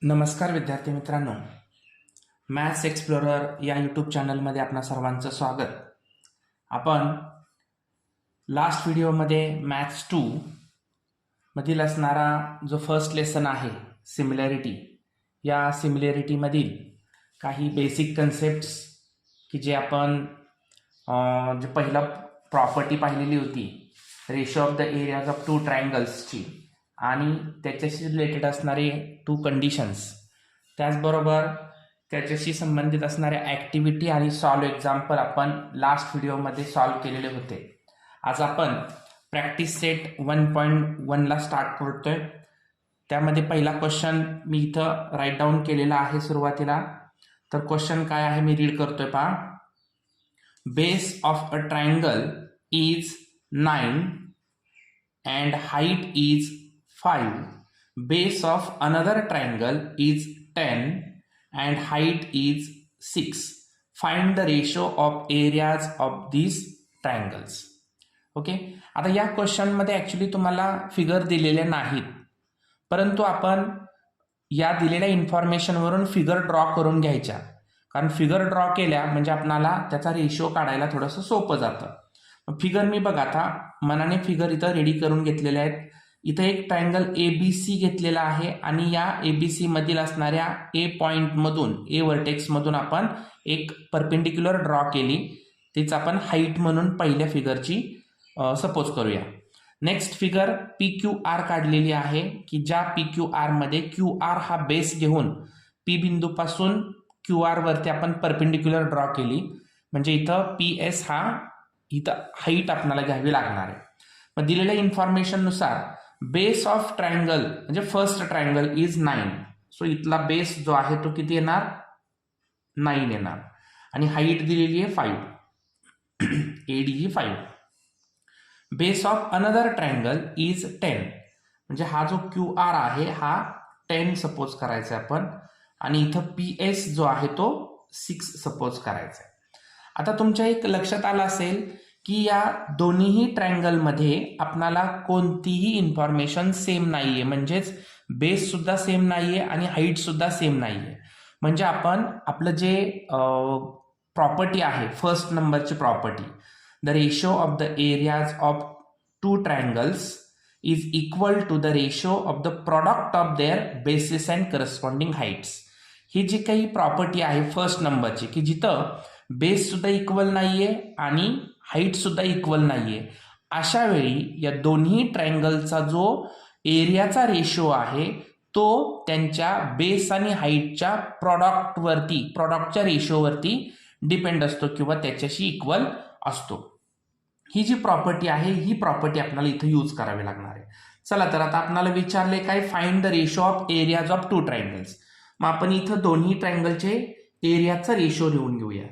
नमस्कार विद्यार्थी मित्रांनो, मॅथ्स एक्सप्लोरर या यूट्यूब चॅनलमध्ये आपणा सर्वांचं स्वागत. आपण लास्ट व्हिडिओमध्ये मॅथ्स 2 मधील असणारा जो फर्स्ट लेसन आहे सिमिलॅरिटी, या सिमिलॅरिटीमधील काही बेसिक कन्सेप्ट्स की जे आपण जे पहिला प्रॉपर्टी पाहिलेली होती ratio of the areas of two ट्रायंगल्सची आणि त्याच्याशी रिलेटेड असणारे टू कंडिशन्स, त्याचबरोबर त्याच्याशी संबंधित असणाऱ्या ॲक्टिव्हिटी आणि सॉल्व एक्झाम्पल आपण लास्ट व्हिडिओमध्ये सॉल्व केलेले होते. आज आपण प्रॅक्टिस सेट 1.1ला स्टार्ट करतोय. त्यामध्ये पहिला क्वेश्चन मी इथं राईट डाऊन केलेला आहे सुरुवातीला. तर क्वेश्चन काय आहे मी रीड करतोय पहा. Base of a triangle is 9 and height is 5. Base of another triangle is 10 and height is 6. Find the ratio of areas of these triangles. Okay, आता या क्वेश्चनमध्ये ॲक्च्युली तुम्हाला फिगर दिलेले नाहीत, परंतु आपण या दिलेल्या इन्फॉर्मेशनवरून फिगर ड्रॉ करून घ्यायच्या. कारण फिगर ड्रॉ केल्या म्हणजे आपणाला त्याचा रेशो काढायला थोडंसं सोपं जातं. फिगर मी बघा आता मनाने फिगर इथं रेडी करून घेतलेले आहेत. इथं एक ट्रायंगल ABC घेतलेला आहे आणि या ABC मधील असणाऱ्या A पॉइंटमधून, A व्हर्टेक्समधून आपण एक परपेंडिक्युलर ड्रॉ केली. तीच आपण हाईट म्हणून पहिल्या फिगरची सपोज करूया. नेक्स्ट फिगर PQR काढलेली आहे की ज्या PQR मध्ये QR हा बेस घेऊन P बिंदूपासून QR वरती आपण परपेंडिक्युलर ड्रॉ केली. म्हणजे इथं PS हा इथं हाईट आपल्याला घ्यावी लागणार आहे. मग दिलेल्या इन्फॉर्मेशननुसार बेस ऑफ ट्रायंगल म्हणजे फर्स्ट ट्रायंगल इज 9. सो इथला बेस जो आहे तो किती येणार? 9 येणार. आणि हाईट दिलेली आहे 5. AD he 5. Base of another triangle is 10. म्हणजे हा जो QR आहे हा 10 सपोज करायचा आपण आणि इथं PS जो आहे तो 6 सपोज करायचा आहे. आता तुमच्या एक लक्षात आलं असेल की या दोन्हीही ट्रायंगलमध्ये आपणाला कोणतीही इन्फॉर्मेशन सेम नाहीये. म्हणजेच बेस सुद्धा सेम नाहीये आणि हाईट सुद्धा सेम नाहीये. म्हणजे आपण आपलं जे प्रॉपर्टी आहे फर्स्ट नंबरची property, the ratio of the areas of two triangles is equal to the ratio of the product of their bases and corresponding heights. ही जी काही प्रॉपर्टी आहे फर्स्ट नंबरची की जिथं बेस सुद्धा इक्वल नाहीये आणि हाईट सुद्धा इक्वल नाहीये, अशा वेळी या दोन्ही ट्रायंगलचा जो एरियाचा रेशो आहे तो त्यांच्या बेस आणि हाईटच्या प्रॉडक्टच्या रेशोवरती डिपेंड असतो किंवा त्याच्याशी इक्वल असतो. ही जी प्रॉपर्टी आहे ही प्रॉपर्टी आपल्याला इथं यूज करावी लागणार आहे. चला तर आता आपल्याला विचारले काय, find the ratio of areas of two triangles. मग आपण इथं दोन्ही ट्रायंगलचे एरियाचा रेशो लिहून घेऊया.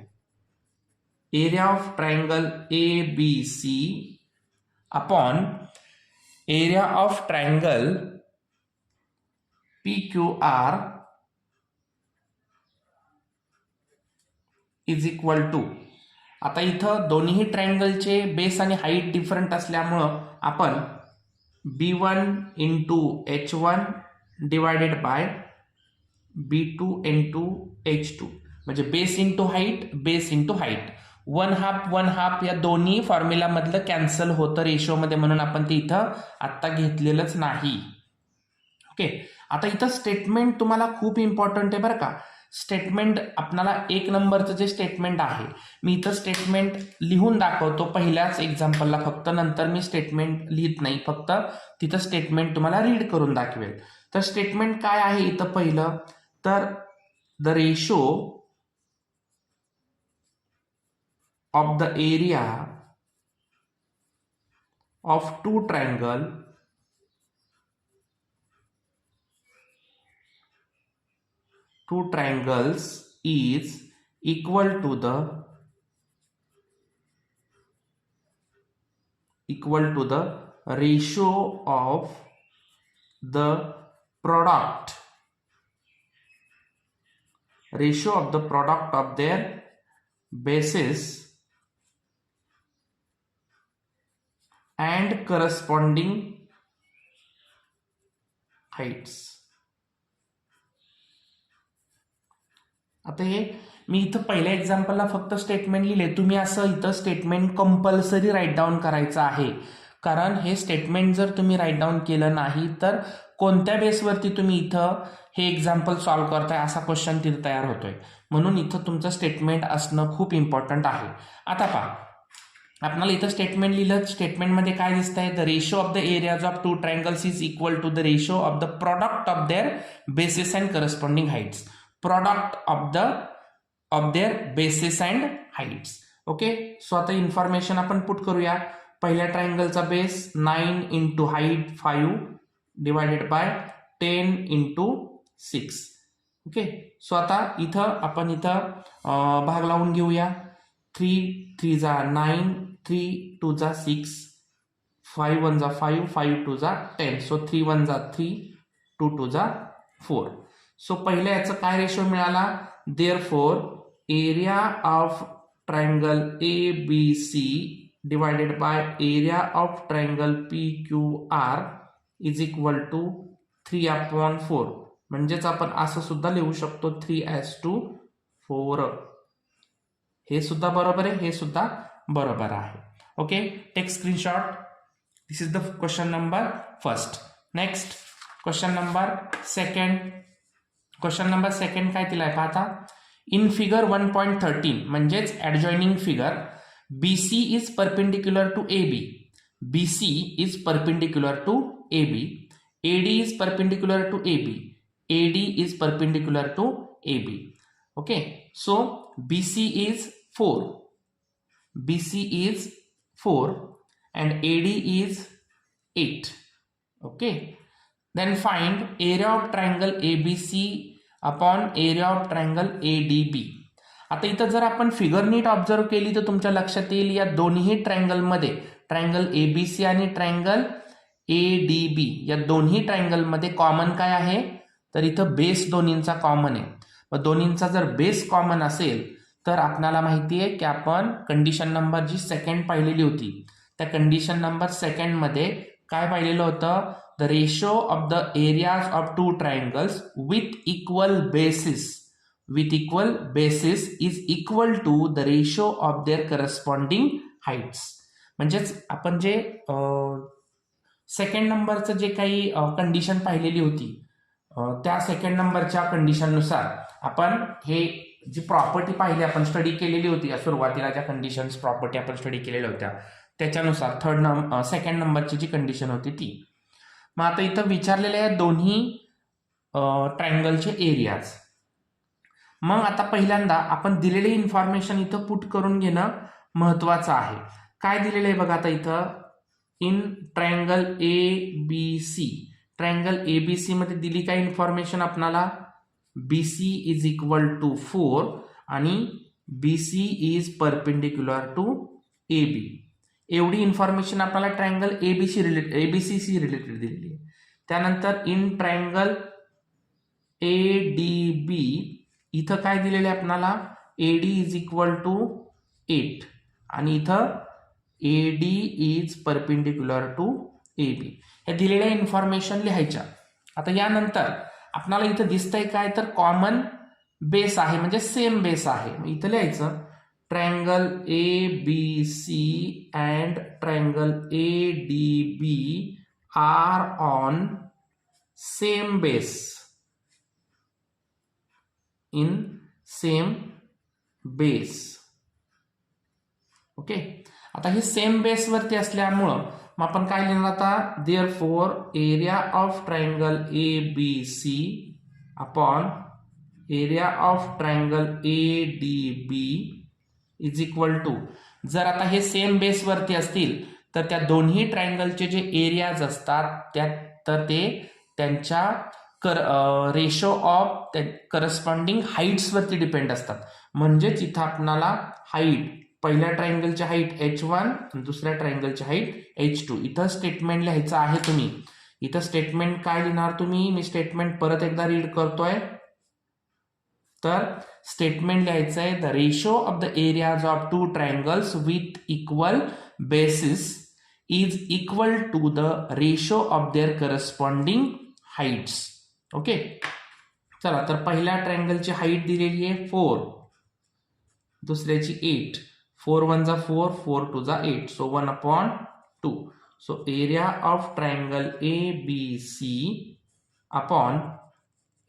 Area of triangle ABC upon area of triangle PQR is equal to. आता इथं दोन्ही ट्रायंगलचे बेस आणि हाईट डिफरंट असल्यामुळं आपण B1 into H1 divided by B2 into H2 म्हणजे बेस इंटू हाईट 1/2 या दोन्ही फॉर्म्युला मधलं कॅन्सल होतं रेशोमध्ये, म्हणून आपण ते इथं आत्ता घेतलेलंच नाही. ओके, आता इथं स्टेटमेंट तुम्हाला खूप इम्पॉर्टंट आहे बरं का. स्टेटमेंट आपल्याला 1 नंबरचं जे स्टेटमेंट आहे मी इथं स्टेटमेंट लिहून दाखवतो पहिल्याच एक्झाम्पलला फक्त, नंतर मी स्टेटमेंट लिहित नाही, फक्त तिथं स्टेटमेंट तुम्हाला रीड करून दाखवेल. तर स्टेटमेंट काय आहे इथं पहिलं, तर the ratio of the area of two triangles is equal to the ratio of the product of their bases and corresponding heights. आता हे मी इथं पहिल्या एक्झाम्पलला फक्त स्टेटमेंट लिहिले, तुम्ही असं इथं स्टेटमेंट कंपल्सरी राईट डाऊन करायचं आहे, कारण हे स्टेटमेंट जर तुम्ही राईट डाऊन केलं नाही तर कोणत्या बेसवरती तुम्ही इथं हे एक्झाम्पल सॉल्व्ह करताय असा क्वेश्चन तिथं तयार होतोय. म्हणून इथं तुमचं स्टेटमेंट असणं खूप इम्पॉर्टंट आहे. आता पहा, आपल्याला इथं स्टेटमेंट लिहिलं, स्टेटमेंटमध्ये काय दिसतंय, the ratio of the areas of two triangles is equal to the ratio of the product of their bases and corresponding heights. Product of their bases and heights. Okay, so आता information आपण put करूया. पहिल्या ट्रायंगलचा base 9 into height 5 divided by 10 into 6. Okay, so आता आपण इथं भाग लावून घेऊया. 3 3 जा 9, 3 2 जा 6, 5 1 जा 5, 5 2 जा 10. सो 3 1 जा 3, 2 2 जा 4. सो पहिल्या याचा काय रेशो मिळाला, therefore area of triangle ABC divided by area of triangle PQR is equal to 3/4. म्हणजेच आपण असं सुद्धा लिहू शकतो 3:4. हे सुद्धा बरोबर आहे, हे सुद्धा बरोबर आहे. Okay, take screenshot. This is the question number first. Next question number second. Question number second काय दिलाय पाहता. इन फिगर 1.13 म्हणजेच adjoining figure, BC is perpendicular to AB. BC is perpendicular to AB. AD is perpendicular to AB. AD is perpendicular to AB. Okay, so BC is 4. BC is 4 and AD is 8. Okay, then find area of triangle ABC upon area of triangle ADB. आता इथं जर आपण figure नीट observe केली तर तुमच्या लक्षात येईल, या दोन्ही ट्रायंगलमध्ये, ट्रायंगल ABC आणि ट्रायंगल ADB या दोन्ही ट्रायंगलमध्ये कॉमन काय आहे, तर इथं बेस दोन्हींचा कॉमन आहे. मग दोन्हींचा जर बेस कॉमन असेल तर आपल्याला माहिती आहे की आपण कंडिशन नंबर जी सेकंड पाहिलेली होती, त्या कंडिशन नंबर सेकंड मध्ये काय पाहिलेलं होतं, the ratio of the areas of two triangles with equal bases is equal to the ratio of their corresponding heights. म्हणजेच आपण जे सेकंड नंबरचं जे काही कंडिशन पाहिलेली होती, त्या सेकंड नंबरच्या कंडिशननुसार आपण हे जी प्रॉपर्टी पाहिली, आपण स्टडी केलेली होती सुरुवातीला, ज्या कंडिशन्स प्रॉपर्टी आपण स्टडी केलेल्या होत्या त्याच्यानुसार सेकंड नंबरची जी कंडिशन होती ती. मग आता इथं विचारलेले आहे दोन्ही ट्रायंगलचे एरियाज. मग आता पहिल्यांदा आपण दिलेली इन्फॉर्मेशन इथं पुट करून घेणं महत्वाचं आहे. काय दिलेलं आहे बघा आता इथं, in triangle ABC, triangle ABC मध्ये दिली काय इन्फॉर्मेशन आपणाला, BC इज इक्वल टू 4 आणि BC is perpendicular to AB. एवढी इन्फॉर्मेशन आपल्याला ट्रायंगल ABC रिलेटेड दिलेली आहे. त्यानंतर इन ट्रायंगल ADB इथं काय दिलेलं आहे आपल्याला, AD इज इक्वल टू 8 आणि इथं AD is perpendicular to AB. हे दिलेल्या इन्फॉर्मेशन लिहायच्या. आता यानंतर आपल्याला इथं दिसतंय काय, तर कॉमन बेस आहे, म्हणजे सेम बेस आहे. इथं लिहायचं triangle ABC and triangle ADB are on same base, in same base. Okay, आता हे सेम बेस वरती असल्यामुळं मग आपण काय लिहिणार आता, therefore area of triangle ABC upon area of triangle ADB is equal to, जर आता हे सेम बेस वरती असतील तर त्या दोन्ही ट्रायंगलचे जे एरियाज असतात तर ते त्यांच्या रेशो ऑफ करस्पॉन्डिंग हाईट्स वरती डिपेंड असतात. म्हणजेच इथं आपणाला हाईट, पहिल्या ट्रायंगलची हाईट H1 आणि दुसऱ्या ट्रायंगलची हाईट H2. इथं स्टेटमेंट लिहायचं आहे. तुम्ही इथं स्टेटमेंट काय लिहिणार तुम्ही, मी स्टेटमेंट परत एकदा रीड करतोय. तर स्टेटमेंट लिहायचं आहे, the ratio of the areas of two triangles with equal bases is equal to the ratio of their corresponding heights. Okay, चला तर पहिल्या ट्रायंगलची हाईट दिलेली आहे 4, दुसऱ्याची 8. 4 1 जा 4, 4 2 जा 8, so 1/2. So area of triangle ABC upon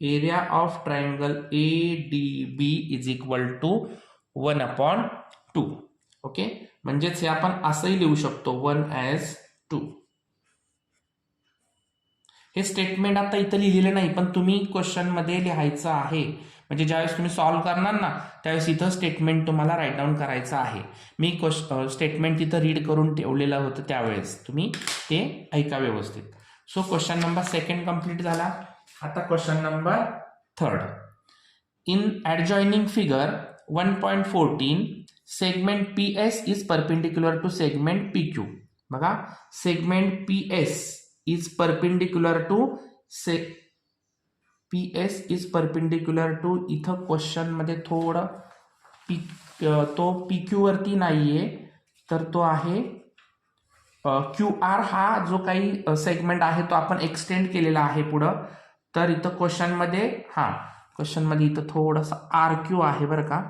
area of triangle ADB is equal to 1/2. Okay, म्हणजेच हे आपण असंही लिहू शकतो 1/2. हे स्टेटमेंट आता इथं लिहिलेलं नाही, पण तुम्ही क्वेश्चन मध्ये लिहायचं आहे. म्हणजे ज्यावेळेस तुम्ही सॉल्व्ह करणार ना त्यावेळेस इथं स्टेटमेंट तुम्हाला राईट डाऊन करायचं आहे. मी स्टेटमेंट तिथं रीड करून ठेवलेलं होतं, त्यावेळेस तुम्ही ते ऐका व्यवस्थित. सो क्वेश्चन नंबर 2 कंप्लीट झाला. आता question number 3. In adjoining figure 1.14 segment PS is perpendicular to segment PQ. बघा, segment PS is perpendicular to PS is perpendicular to इथं क्वेश्चन मध्ये थोडं तो PQ वरती नाहीये, तर तो आहे QR. हा जो काही सेगमेंट आहे तो आपण एक्सटेंड केलेला आहे पुढं. तर इथं क्वेश्चन मध्ये इथं थोडंसं RQ आहे बरं का.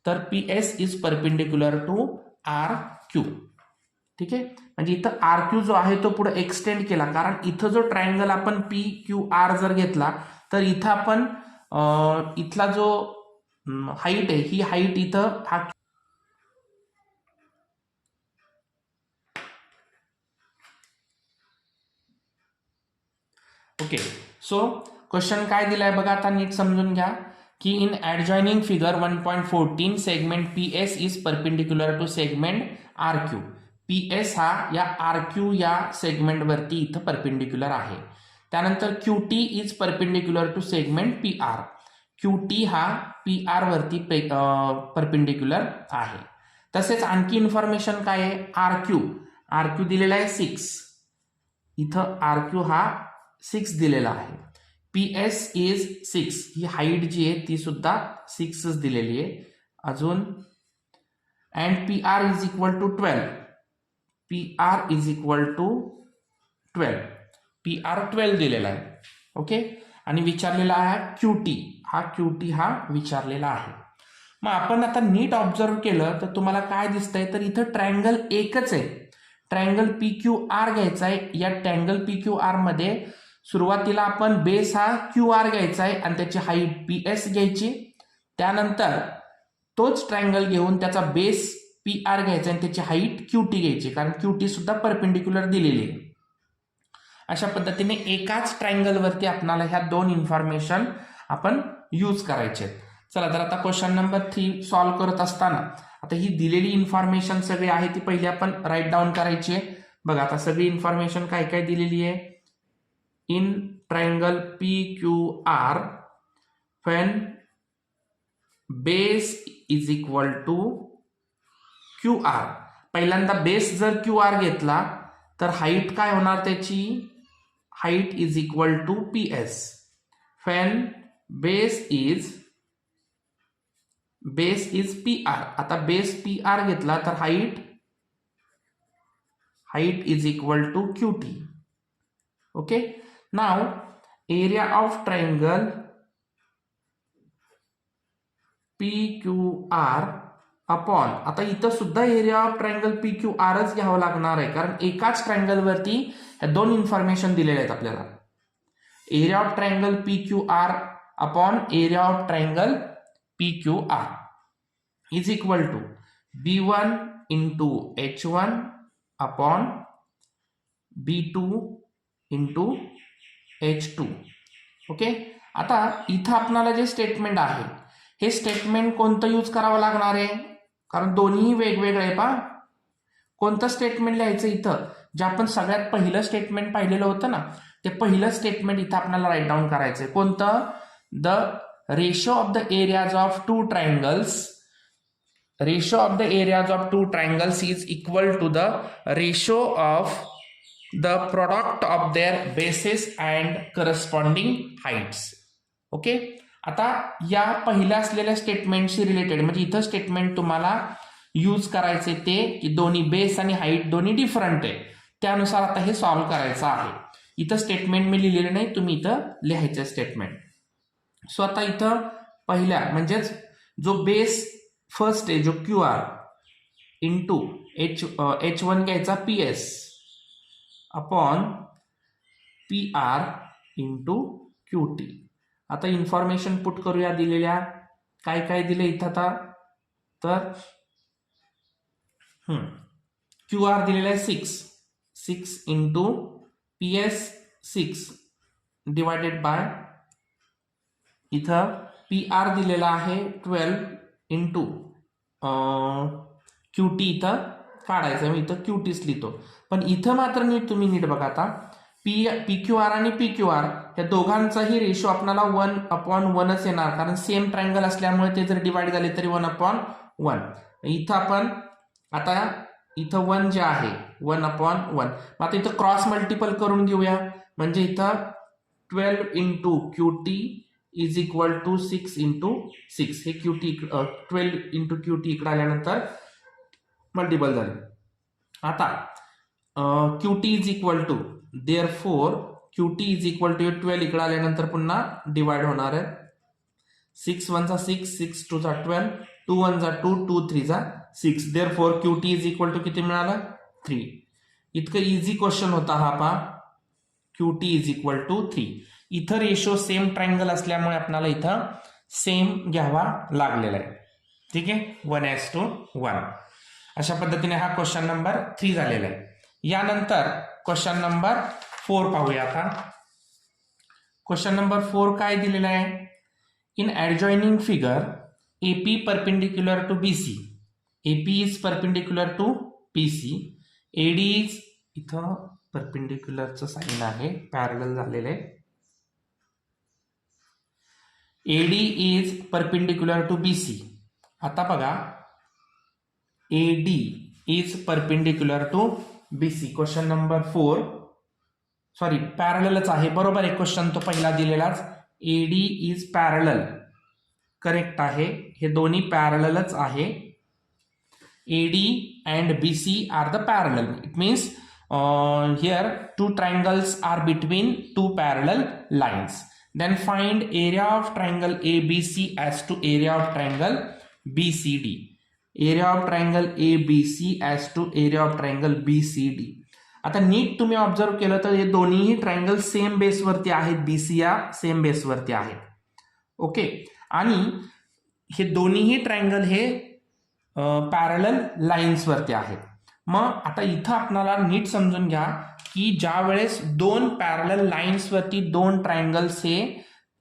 तर PS is perpendicular to RQ. ठीक आहे, म्हणजे इथं RQ जो आहे तो पुढे एक्सटेंड केला, कारण इथं जो ट्रायंगल आपण PQR जर घेतला तर इथं आपण इथला जो हाईट आहे ही हाईट इथं हा ओके. सो क्वेश्चन काय दिलाय बघा, आता नीट समजून घ्या की in adjoining figure 1.14 segment PS is perpendicular to segment RQ. PS हा या RQ या सेगमेंटवरती इथं परपेंडिक्युलर आहे. त्यानंतर QT is perpendicular to segment PR. QT हा PR वरती परपेंडिक्युलर आहे. तसेच आणखी इन्फॉर्मेशन काय आहे, RQ दिलेला आहे 6. इथं RQ हा 6 दिलेला आहे. PS इज 6, ही हाईट जी आहे ती सुद्धा 6च दिलेली आहे. अजून and PR is equal to 12. PR is equal to 12. PR 12 दिलेला आहे. ओके, आणि विचारलेला आहे QT हा विचारलेला आहे. मग आपण आता नीट ऑब्झर्व केलं तर तुम्हाला काय दिसतंय, तर इथं ट्रायंगल एकच आहे. ट्रायंगल PQR घ्यायचा आहे. या ट्रायंगल PQR मध्ये सुरुवातीला आपण बेस हा QR घ्यायचा आहे आणि त्याची हाईट PS घ्यायची. त्यानंतर तोच ट्रायंगल घेऊन त्याचा बेस PR घ्यायचा आणि त्याची हाईट QT घ्यायची, कारण QT सुद्धा परपेंडिक्युलर दिलेली आहे. अशा पद्धतीने एकाच ट्रायंगलवरती आपल्याला ह्या 2 इन्फॉर्मेशन आपण यूज करायचे. चला तर आता क्वेश्चन नंबर 3 सॉल्व्ह करत असताना आता ही दिलेली इन्फॉर्मेशन सगळी आहे ती पहिली आपण राईट डाऊन करायची आहे. बघा, आता सगळी इन्फॉर्मेशन काय काय दिलेली आहे. In triangle PQR when base is equal to QR. पहिल्यांदा बेस जर QR घेतला तर हाईट काय होणार त्याची, height is equal to PS. when base is PR. आता बेस PR घेतला तर height is equal to QT. Okay, now area of triangle PQR upon, आता इथं सुद्धा एरिया ऑफ ट्रायंगल PQRच घ्यावं लागणार आहे, कारण एकाच ट्रायंगलवरती ह्या 2 इन्फॉर्मेशन दिलेल्या आहेत आपल्याला. Area of triangle PQR upon area of triangle PQR is equal to B1 into H1 upon B2 into H2. Okay, आता इथं आपल्याला जे स्टेटमेंट आहे हे स्टेटमेंट कोणतं यूज करावं लागणार आहे, कारण दोन्ही वेगवेगळे आहे. पहा, कोणतं स्टेटमेंट लिहायचं इथं, जे आपण सगळ्यात पहिलं स्टेटमेंट पाहिलेलं होतं ना, ते पहिलं स्टेटमेंट इथं आपल्याला राईट डाऊन करायचंय. कोणतं, the ratio of the areas of 2 triangles. Ratio of the areas of 2 triangles is equal to the ratio of the product of their bases and corresponding heights. Okay, आता या पहिल्या असलेल्या स्टेटमेंटशी related, म्हणजे इथं statement तुम्हाला use करायचे ते की दोन्ही बेस आणि हाईट दोन्ही डिफरंट आहे, त्यानुसार आता हे सॉल्व्ह करायचं आहे. इथं स्टेटमेंट मी लिहिलेलं नाही, तुम्ही इथं लिहायचं स्टेटमेंट. सो आता इथं पहिल्या म्हणजेच जो बेस फर्स्ट आहे जो क्यू आर इंटू H1 घ्यायचा PS upon PR into QT. आता इन्फॉर्मेशन पुट करूया दिलेल्या. काय काय दिले इथं आता तर क्यू आर दिलेला आहे 6 इंटू PS 6 डिवायडेड बाय इथं PR दिलेला आहे 12 इंटू QT इथं काढायचं, मी इथं QTच लिहितो. पण इथं मात्र तुम्ही नीट बघा आता PQR आणि PQR या दोघांचाही रेशो आपल्याला 1/1च येणार, कारण सेम ट्रायंगल असल्यामुळे ते जर डिवाइड झाले तरी 1/1. इथं आपण आता इथं 1 जे आहे 1/1. आता इथं क्रॉस मल्टिपल करून घेऊया, म्हणजे इथं 12 into QT is equal to 6 into 6. हे QT 12 इंटू QT इकडे आल्यानंतर मल्टिपल झाले. आता QT is equal to therefore QT is equal to 12 इकडे आल्यानंतर पुन्हा डिवाइड होणार आहे. 6 1 जा 6, 6 2 जा 12, 2 1 जा 2, 2 3 जा 6. Therefore QT is equal to किती मिळालं 3. इतकं इझी क्वेश्चन होता हा पहा. QT is equal to 3. इथं रेशो सेम ट्रायंगल असल्यामुळे आपल्याला इथं सेम घ्यावा लागलेला आहे. ठीक आहे, 1:1. अशा पद्धतीने हा क्वेश्चन नंबर 3 झालेला आहे. यानंतर क्वेश्चन नंबर 4 पाहूया आता. क्वेश्चन नंबर 4 काय दिलेला आहे. In adjoining figure AP perpendicular to BC, AP is perpendicular to BC, AD is इथं परपेंडिक्युलरचं साइन आहे, पॅरलल झालेलं आहे. AD is perpendicular to BC. आता बघा AD is perpendicular to BC. Question number 4 sorry पॅरललच आहे, बरोबर आहे क्वेश्चन तो पहिला दिलेलाच. AD इज पॅरलल, करेक्ट आहे, हे दोन्ही पॅरललच आहे. AD and BC are the parallel. It means here two triangles are between two parallel lines. Then find area of triangle ABC as to area of triangle BCD. Area of triangle ABC as to area of triangle BCD. आता नीट तुम्ही observe केलं तर हे दोन्हीही triangle same बेसवरती आहेत, BC या same बेसवरती आहेत. Okay, आणि हे दोन्हीही ट्रायंगल हे पॅरलल लाईन्स वरती आहेत. मग आता इथं आपल्याला नीट समजून घ्या की ज्या वेळेस दोन पॅरलल लाईन्स वरती दोन ट्रायंगल्स हे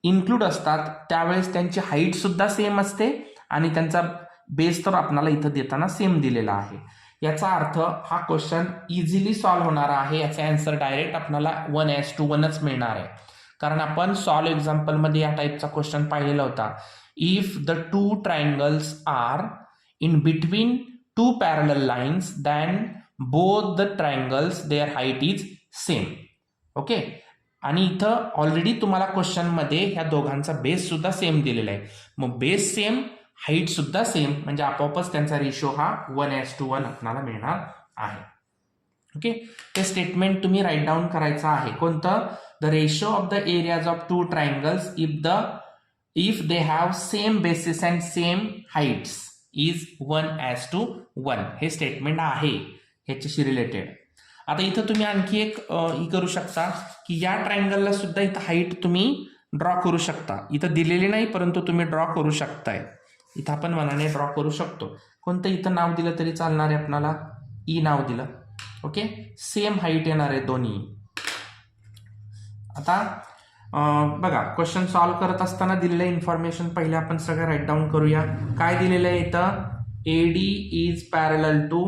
इन्क्लूड असतात त्यावेळेस त्यांची हाईट सुद्धा सेम असते आणि त्यांचा बेस तर आपल्याला इथं देताना सेम दिलेला आहे. याचा अर्थ हा क्वेश्चन इझिली सॉल्व्ह होणार आहे. याचा आन्सर डायरेक्ट आपल्याला 1:1च मिळणार आहे, कारण आपण सॉल्व्ह एक्झाम्पल मध्ये या टाईपचा क्वेश्चन पाहिलेला होता. If the two triangles are in between two parallel lines then both the triangles their height is same. Okay, आणि इथं ऑलरेडी तुम्हाला क्वेश्चन मध्ये ह्या दोघांचा बेस सुद्धा सेम दिलेला आहे. मग बेस सेम, हाईट सुद्धा सेम, म्हणजे आपोआपच त्यांचा रेशो हा 1:1 आपल्याला मिळणार आहे. ओके, ते स्टेटमेंट तुम्ही राईट डाऊन करायचं आहे. कोणतं? The ratio of the areas of two triangles if they have same basis and same heights is 1:1. हे स्टेटमेंट आहे ह्याच्याशी रिलेटेड. आता इथं तुम्ही आणखी एक ही करू शकता की या ट्रायंगलला सुद्धा इथं हाईट तुम्ही ड्रॉ करू शकता. इथं दिलेली नाही परंतु तुम्ही ड्रॉ करू शकताय. इथं आपण मनाने ड्रॉ करू शकतो. कोणतं इथं नाव दिलं तरी चालणार आहे आपल्याला. ई नाव दिलं. ओके, सेम हाईट येणार आहे दोन्ही. आता बघा क्वेश्चन सॉल्व्ह करत असताना दिलेलं इन्फॉर्मेशन पहिले आपण सगळं राईट डाऊन करूया. काय दिलेलं आहे इथं? AD is parallel to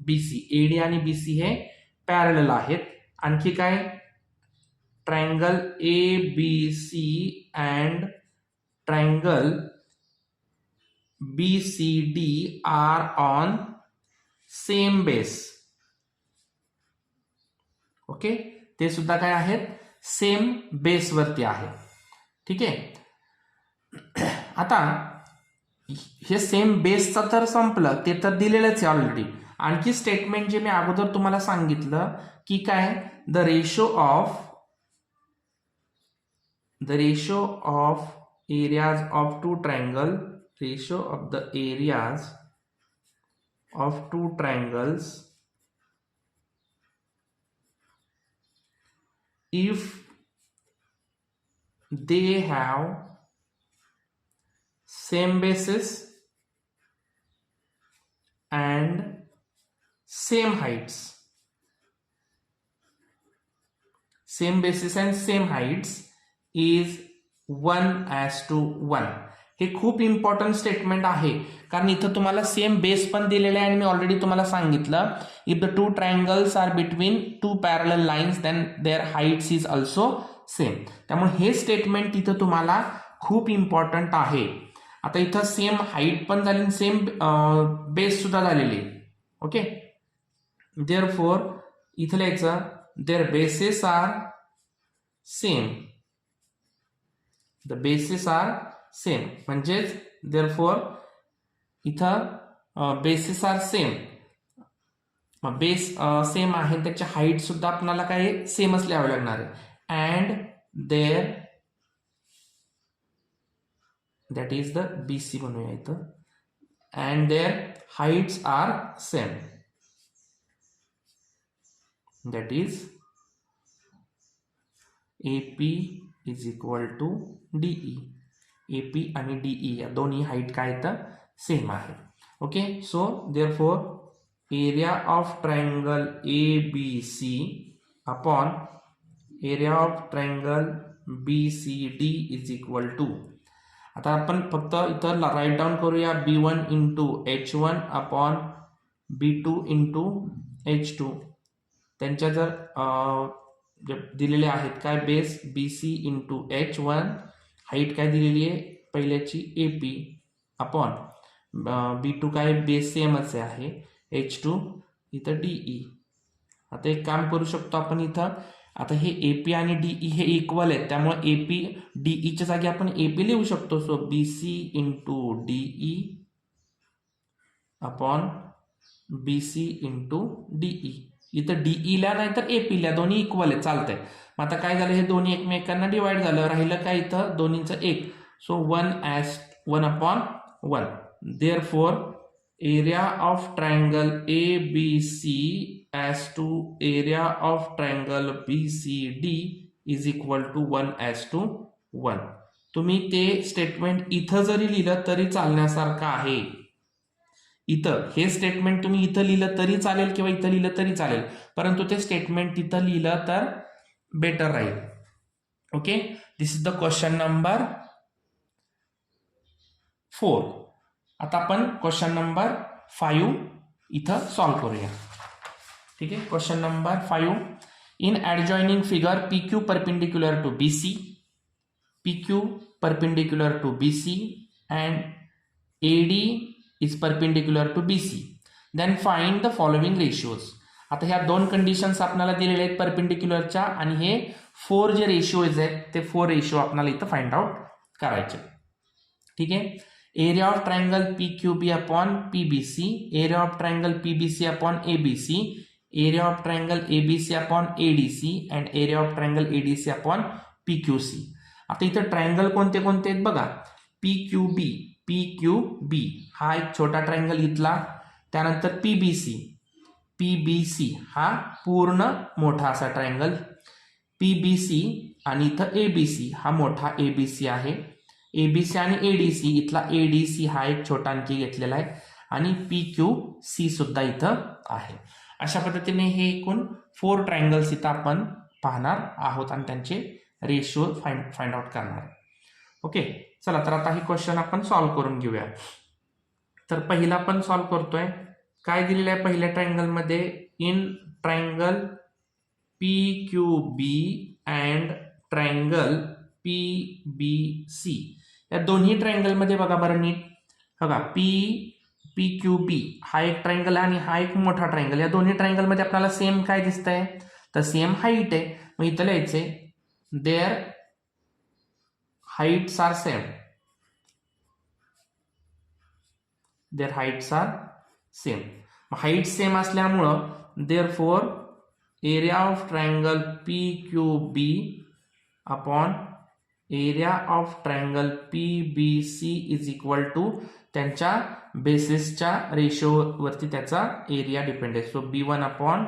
BC. AD आणि BC हे पॅरलल आहेत. आणखी काय? Triangle ABC and triangle BCD are on same base. Okay, ते सुद्धा काय आहेत? सेम बेस वरती आहे. ठीक आहे, आता हे सेम बेसचा तर संपलं, ते तर दिलेलंच आहे ऑलरेडी. आणखी स्टेटमेंट जे मी अगोदर तुम्हाला सांगितलं की काय, the ratio of areas of two triangle, ratio of the areas of two triangles if they have same basis and same heights. Same basis and same heights is 1:1. हे खूप इम्पॉर्टंट स्टेटमेंट आहे, कारण इथं तुम्हाला सेम बेस पण दिलेले आहे आणि मी ऑलरेडी तुम्हाला सांगितलं, if the two triangles are between two parallel lines then their heights is also same. त्यामुळे हे स्टेटमेंट इथं तुम्हाला खूप इम्पॉर्टंट आहे. आता इथं सेम हाईट पण झाली, सेम बेस सुद्धा झालेली. ओके, देअरफॉर इथं लिहायचं their bases are same. The bases are same म्हणजेच therefore इथं bases are same. Base same आहे, त्याची हाईट सुद्धा आपल्याला काय सेमच लिहावं लागणार आहे. And there that is the BC बनवूया इथं. And their heights are same. That is AP is equal to DE. AP आणि DE या दोन्ही हाईट काय तर सेम आहे. Okay, so therefore area of triangle ABC upon area of triangle BCD is equal to. आता आपण फक्त इथं राईट डाऊन करूया B1 into H1 upon B2 into H2. त्यांच्या जर दिलेले आहेत काय base BC into H1, height काय दिलेली आहे पहिल्याची AP अपॉन B2 काय बेस सेमच आहे H2 इथं DE. आता एक काम करू शकतो आपण इथं, आता हे AP आणि DE हे इक्वल आहेत, त्यामुळे AP DEच्या जागी आपण AP लिहू शकतो. So BC into DE upon BC into DE. इथं DE ला नाही तर AP ला, दोन्ही इक्वल आहे, चालतंय. मग आता काय झालं, हे दोन्ही एकमेकांना डिवाइड झालं, राहिलं काय इथं दोन्हीचं एक. So 1:1. Therefore area of triangle ABC as to area of triangle BCD is equal to 1:1. तुम्ही ते स्टेटमेंट इथं जरी लिहिलं तरी चालण्यासारखं आहे. इथं हे स्टेटमेंट तुम्ही इथं लिहिलं तरी चालेल किंवा इथं लिहिलं तरी चालेल, परंतु ते स्टेटमेंट तिथं लिहिलं तर बेटर राहील. Okay, this is the question number 4. आता आपण क्वेश्चन नंबर 5 इथं सॉल्व करूया. ठीक आहे, question number 5. In adjoining figure PQ perpendicular to BC, PQ perpendicular to BC and AD is perpendicular to BC, then find the following ratios. आता ह्या दोन conditions आपल्याला दिलेल्या आहेत परपेंडिक्युलरच्या, आणि हे 4 जे रेशिओज आहेत ते 4 रेशिओ आपल्याला इथं फाइंड आउट करायचे. ठीक आहे, area of triangle PQB upon PBC, area of triangle PBC upon ABC, area of triangle ABC upon ADC and area of triangle ADC upon PQC. आता इथं ट्रायंगल कोणते कोणते आहेत बघा. PQB हा एक छोटा ट्रायंगल इथला, त्यानंतर PBC हा पूर्ण मोठा असा ट्रायंगल, PBC आणि इथं ABC हा मोठा ABC आहे, ABC आणि ADC इथला ADC हा एक छोटा आणखी घेतलेला आहे, आणि PQC सुद्धा इथं आहे. अशा पद्धतीने हे एकूण 4 ट्रायंगल्स इथं आपण पाहणार आहोत आणि त्यांचे रेशिओ फाइंड आउट करणार. ओके, चला तर आता हे क्वेश्चन आपण सॉल्व करून घेऊया. तर पहिला आपण सॉल्व करतोय. काय दिलेलं आहे पहिल्या ट्रायंगल मध्ये, in triangle PQB and triangle PBC, या दोन्ही ट्रायंगल मध्ये बघा बरं नीट, बघा PQB हा एक ट्रायंगल आणि हा एक मोठा ट्रायंगल. या दोन्ही ट्रायंगल मध्ये आपल्याला सेम काय दिसतंय तर सेम हाईट आहे. मग इथं लिहायचंय there heights are same. Their heights are same. Height same असल्यामुळं therefore area of triangle PQB upon area of triangle PBC is equal to त्यांच्या बेसिसच्या रेशोवरती त्याचा एरिया डिपेंड आहे. So B1 upon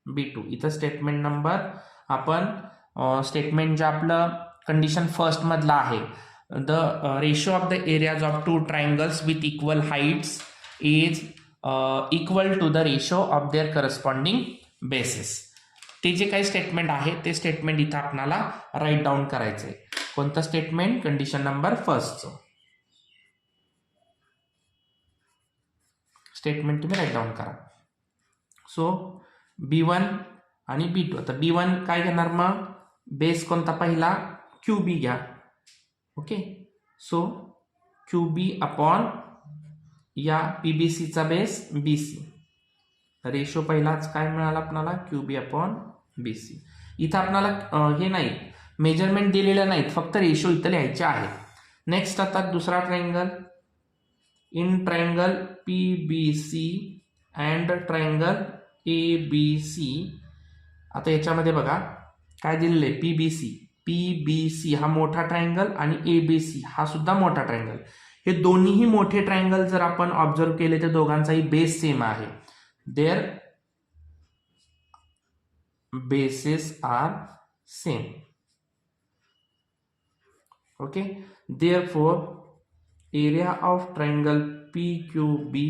B2. इथं स्टेटमेंट नंबर आपण statement जे आपलं कंडिशन फर्स्ट मधला आहे, the ratio of the areas of two triangles with equal heights is equal to the ratio of their corresponding bases. ते जे काही स्टेटमेंट आहे ते स्टेटमेंट इथं आपल्याला राईट डाऊन करायचंय. कोणतं स्टेटमेंट? कंडिशन नंबर फर्स्टचं स्टेटमेंट तुम्ही राईट डाऊन करा. सो B1 आणि B2. आता B1 काय घेणार मग? बेस कोणता पहिला? QB घ्या. ओके, सो QB अपॉन या PBCचा बेस BC. रेशो पहिलाच काय मिळाला आपल्याला? QB upon BC. इथं आपल्याला हे नाही, मेजरमेंट दिलेलं नाहीत, फक्त रेशो इथं लिहायचे आहे. नेक्स्ट आता दुसरा triangle, in triangle PBC and triangle ABC. आता याच्यामध्ये बघा काय दिलेलं आहे? PBC हा मोठा ट्रायंगल आणि ABC हा सुद्धा मोठा ट्रायंगल. हे दोन्हीही मोठे ट्रायंगल जर आपण ऑब्झर्व केले तर दोघांचाही बेस सेम आहे. Their bases are same. Okay, therefore area of triangle PQB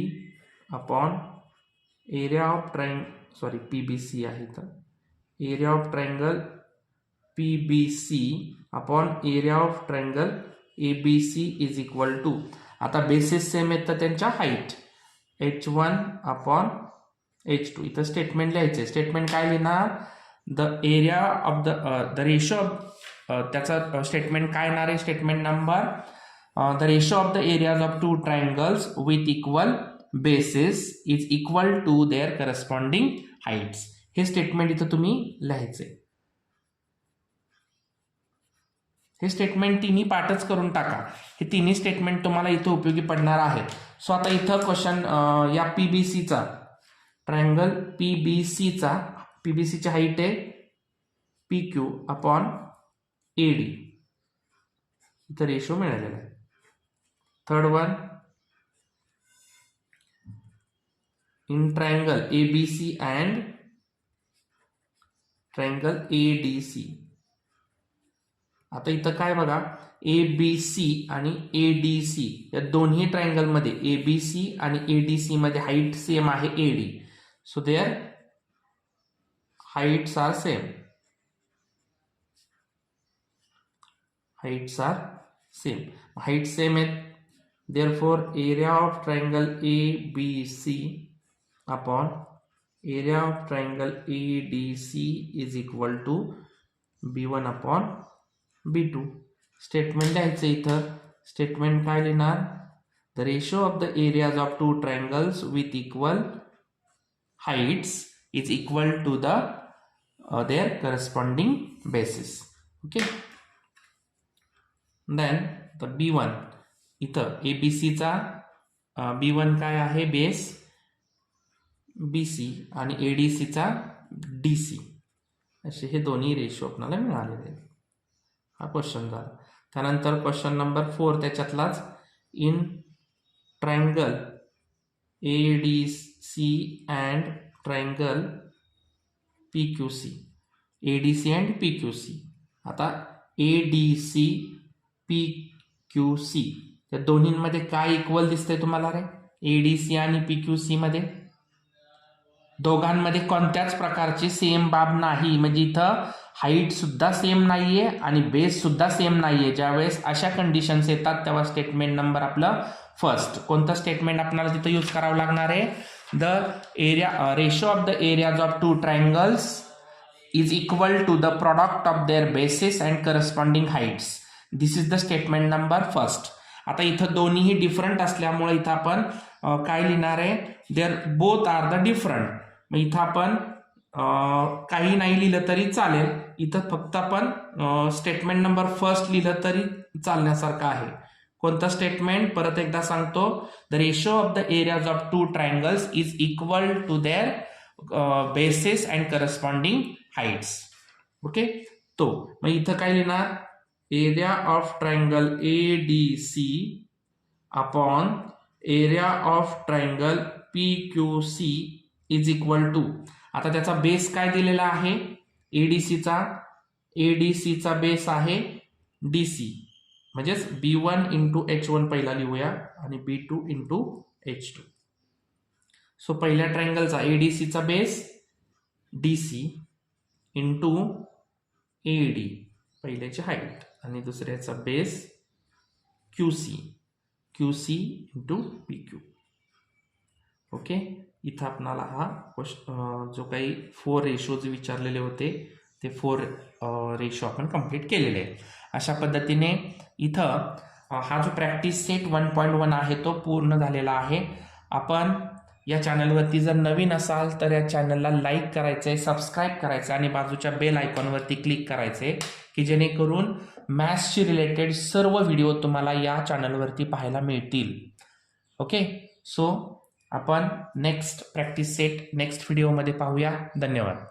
upon area of PBC आहे तर area of triangle PBC upon area of triangle ABC is equal to. आता बेसिस सेम आहेत तर त्यांच्या हाईट H1 अपॉन H2. इथं statement लिहायचे. Statement काय लिहिणार? The area of the ratio of त्याचा स्टेटमेंट काय येणार आहे? Statement number the ratio of the areas of two triangles with equal bases is equal to their corresponding heights. हे statement इथं तुम्ही लिहायचे. हे स्टेटमेंट तिन्ही पाठच करून टाका. हे तिन्ही स्टेटमेंट तुम्हाला इथं उपयोगी पडणार आहेत. सो आता इथं क्वेश्चन या PBCचा ट्रायंगल PBCची हाईट आहे PQ अपॉन AD. इथं रेशो मिळालेला आहे. Third one, in triangle ABC and triangle ADC. आता इथं काय बघा, ABC आणि ADC या दोन्ही ट्रायंगल मध्ये ABC आणि ADC मध्ये हाईट सेम आहे AD. So their heights are same. Heights are same. Height same आहेत. Therefore area of triangle ABC upon area of triangle ADC is equal to B1 upon B2. Statement लिहायचं इथं. Statement काय लिहिणार? The ratio of the areas of two triangles with equal heights is equal to the their corresponding bases. Okay, then the B1 इथं ABCचा B1 काय आहे? Base BC आणि ADCचा DC. असे हे दोन्ही रेशो आपल्याला मिळालेले आहेत. हा क्वेश्चन झाला. त्यानंतर क्वेश्चन नंबर 4 त्याच्यातलाच, in triangle ADC and triangle PQC. ADC and PQC. आता ADC PQC या दोन्हींमध्ये काय इक्वल दिसतंय तुम्हाला रे? ADC आणि PQC मध्ये दोघांमध्ये कोणत्याच प्रकारची सेम बाब नाही. म्हणजे इथं हाईट सुद्धा सेम नाहीये आणि बेस सुद्धा सेम नाहीये. ज्यावेळेस अशा कंडिशन्स येतात तेव्हा स्टेटमेंट नंबर आपलं फर्स्ट. कोणतं स्टेटमेंट आपल्याला तिथं यूज करावं लागणार आहे? The area ratio of the areas of two triangles is equal to the product of their bases and corresponding heights. This is the statement number first. आता इथं दोन्हीही डिफरंट असल्यामुळे इथं आपण काय लिहिणार आहे? There both are the different. मग इथं आपण काही नाही लिहिलं तरी चालेल. इथं फक्त आपण स्टेटमेंट नंबर फर्स्ट लिहिलं तरी चालण्यासारखं आहे. कोणतं स्टेटमेंट? परत एकदा सांगतो. The ratio of the areas of two triangles is equal to their bases and corresponding heights. Okay, तो मग इथं काय लिहिणार? Area of triangle ADC upon area of triangle PQC is equal to, आता त्याचा बेस काय दिलेला आहे, एडीसीचा बेस आहे DC, म्हणजेच B1 इंटू H1 पहिला लिहूया आणि B2 इंटू H2. सो पहिल्या ट्रायंगलचा ADCचा बेस DC इंटू AD पहिल्याची हाईट आणि दुसऱ्याचा base QC into PQ. Okay, इथं आपणाला हा जो काही 4 रेशोज विचारलेले होते ते 4 रेशो आपण कंप्लीट केलेले आहेत. अशा पद्धतीने इथं हा जो प्रॅक्टिस सेट 1.1 आहे तो पूर्ण झालेला आहे. आपण या चॅनलवरती जर नवीन असाल तर या चॅनलला लाईक करायचं आहे, सबस्क्राईब करायचं आणि बाजूच्या बेल आयकॉनवरती क्लिक करायचे की जेणेकरून मॅथ्सशी रिलेटेड सर्व व्हिडिओ तुम्हाला या चॅनलवरती पाहायला मिळतील. ओके, सो आपण नेक्स्ट प्रॅक्टिस सेट नेक्स्ट व्हिडिओमध्ये पाहूया. धन्यवाद.